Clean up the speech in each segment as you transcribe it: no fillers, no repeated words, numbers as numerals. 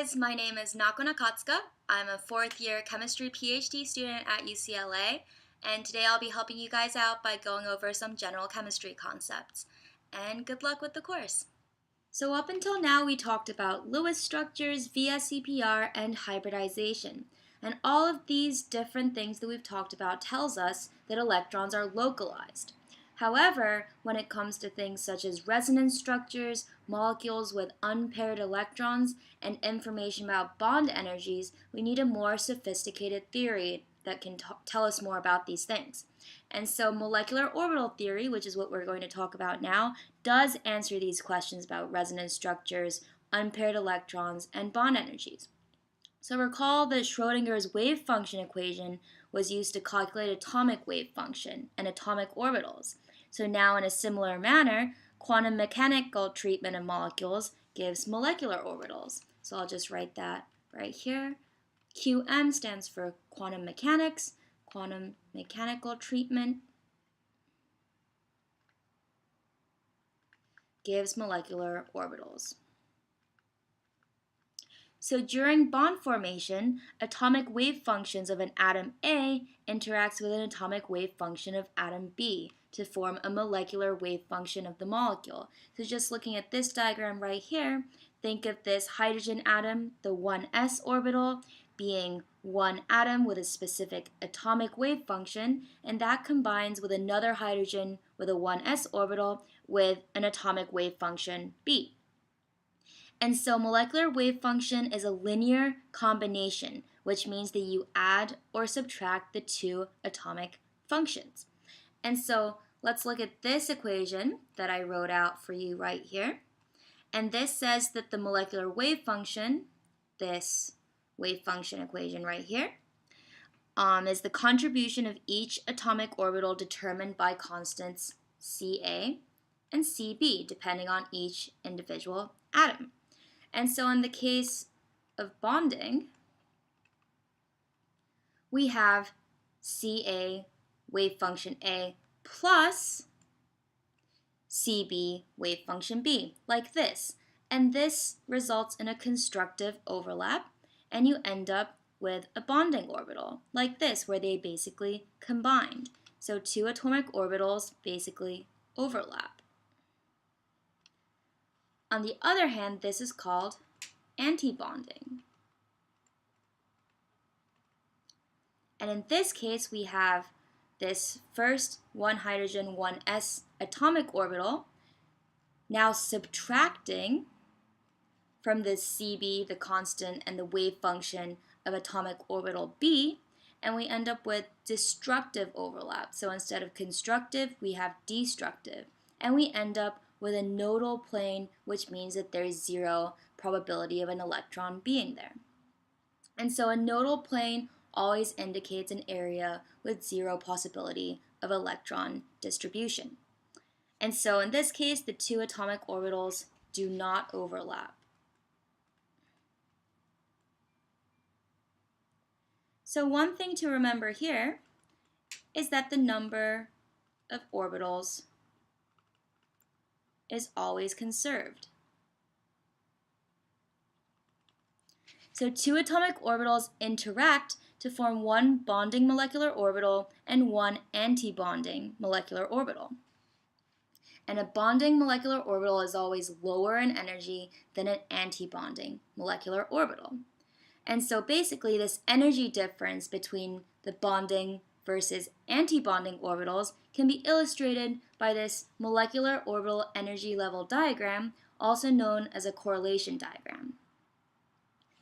guys, my name is Nako Nakatsuka. I'm a fourth year chemistry PhD student at UCLA, and today I'll be helping you guys out by going over some general chemistry concepts. And good luck with the course. So up until now we talked about Lewis structures, via CPR, and hybridization. And all of these different things that we've talked about tells us that electrons are localized. However, when it comes to things such as resonance structures, molecules with unpaired electrons, and information about bond energies, we need a more sophisticated theory that can tell us more about these things. And so molecular orbital theory, which is what we're going to talk about now, does answer these questions about resonance structures, unpaired electrons, and bond energies. So recall that Schrodinger's wave function equation was used to calculate atomic wave function and atomic orbitals. So now in a similar manner, quantum mechanical treatment of molecules gives molecular orbitals. So I'll just write that right here. QM stands for quantum mechanics, quantum mechanical treatment gives molecular orbitals. So during bond formation, atomic wave functions of an atom A interacts with an atomic wave function of atom B to form a molecular wave function of the molecule. So just looking at this diagram right here, think of this hydrogen atom, the 1s orbital, being one atom with a specific atomic wave function, and that combines with another hydrogen with a 1s orbital with an atomic wave function B. And so molecular wave function is a linear combination, which means that you add or subtract the two atomic functions. And so let's look at this equation that I wrote out for you right here. And this says that the molecular wave function, this wave function equation right here, is the contribution of each atomic orbital determined by constants Ca and Cb, depending on each individual atom. And so in the case of bonding, we have Ca wave function A plus Cb wave function B, like this. And this results in a constructive overlap, and you end up with a bonding orbital, like this, where they basically combined. So two atomic orbitals basically overlap. On the other hand, this is called antibonding. And in this case, we have this first 1 hydrogen 1s atomic orbital now subtracting from the Cb, the constant, and the wave function of atomic orbital B, and we end up with destructive overlap. So instead of constructive, we have destructive, and we end up with a nodal plane, which means that there's zero probability of an electron being there. And so a nodal plane always indicates an area with zero possibility of electron distribution. And so in this case, the two atomic orbitals do not overlap. So one thing to remember here is that the number of orbitals is always conserved. So two atomic orbitals interact to form one bonding molecular orbital and one antibonding molecular orbital. And a bonding molecular orbital is always lower in energy than an antibonding molecular orbital. And so basically this energy difference between the bonding versus antibonding orbitals can be illustrated by this molecular orbital energy level diagram, also known as a correlation diagram.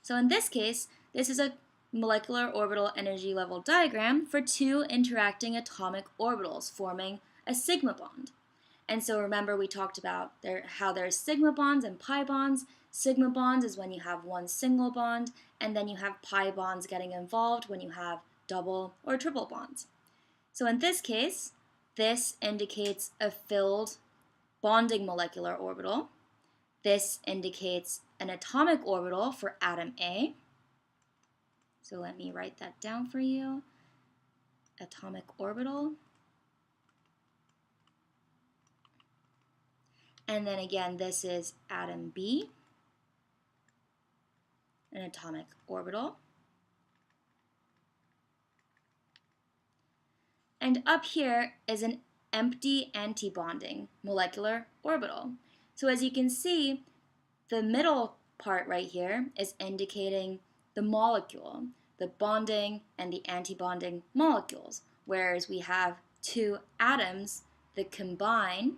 So in this case, this is a molecular orbital energy level diagram for two interacting atomic orbitals forming a sigma bond. And so remember we talked about how there's sigma bonds and pi bonds. Sigma bonds is when you have one single bond, and then you have pi bonds getting involved when you have double or triple bonds. So in this case, this indicates a filled bonding molecular orbital. This indicates an atomic orbital for atom A. So let me write that down for you. Atomic orbital. And then again, this is atom B. an atomic orbital. And up here is an empty antibonding molecular orbital. So as you can see, the middle part right here is indicating the molecule, the bonding and the antibonding molecules, whereas we have two atoms that combine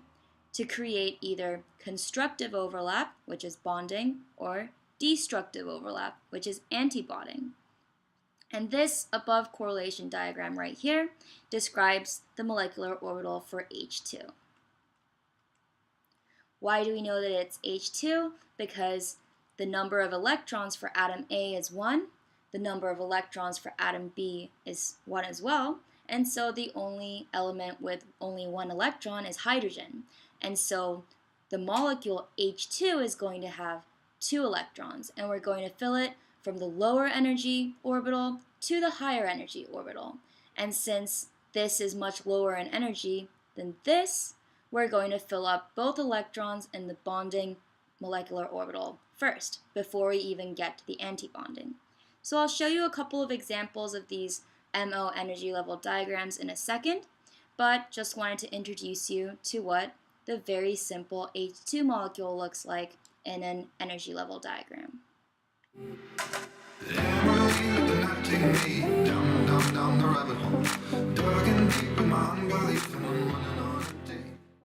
to create either constructive overlap, which is bonding, or destructive overlap, which is antibonding. And this above correlation diagram right here describes the molecular orbital for H2. Why do we know that it's H2? Because the number of electrons for atom A is 1, the number of electrons for atom B is 1 as well, and so the only element with only one electron is hydrogen. And so the molecule H2 is going to have 2 electrons, and we're going to fill it from the lower energy orbital to the higher energy orbital. And since this is much lower in energy than this, we're going to fill up both electrons in the bonding molecular orbital first, before we even get to the antibonding. So I'll show you a couple of examples of these MO energy level diagrams in a second, but just wanted to introduce you to what the very simple H2 molecule looks like in an energy level diagram. Down the rabbit hole, dug in deep in my unbelief, and I'm running on.